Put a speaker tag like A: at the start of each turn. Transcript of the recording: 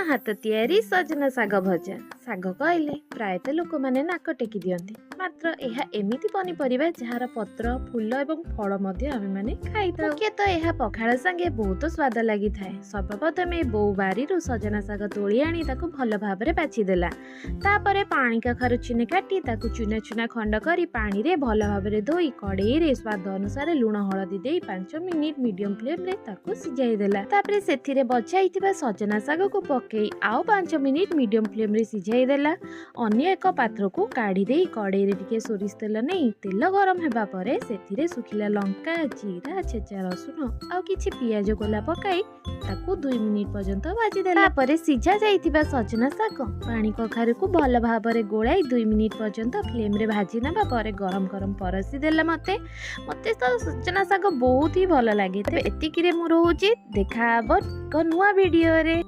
A: हाथ तियारी सजना साग भजा साग कहले प्रायतः लोक मैंने नाक टेकी दियंती मात्र यह एमिति पनीपरिबा जार पत्र फूल एवं फल मध्य आमे माने खाइता मुख्यतः यह पखाड़ संगे बहुत स्वाद लगी थाए। सर्वप्रथमे बो बारी सजना साग तोली आनी ताकू भल भाबरे बाछि देला। तापरे पानी कखारु चुने काटी ताकू चुना चुना खंड करी पानी रे भल भाबरे धोई कड़ेई रे स्वाद अनुसार लूण हळदी देई 5 मिनिट मीडियम फ्लेम रे ताकू सिझाई देला। तापरे सेथिरे बचाइथिबा सजना साग को पकई आउ 5 मिनिट मीडियम फ्लेम रे सिझाई देला। अन्य एक पात्र को काढ़ी देई कड़ेई रे टिके सोरिष तेल नहीं तेल गरम हेबा परे सेथिरे सुखिला लंका जीरा छेचा रसुण आउ किछि पियाज गोला पकाई ताकू 2 मिनिट पर्यंत भाजी देला। परे सिझा जाइथिबा सजना साग पानी कखारु को भल भाबरे गोळाई 2 मिनिट पर्यंत फ्लेम रे भाजी नबा परे गरम गरम परसी देला। मते तो सजना साग बहुत ही भल लागे। तबे एतिकी रे मु रहूची देखा नुआ वीडियो रे।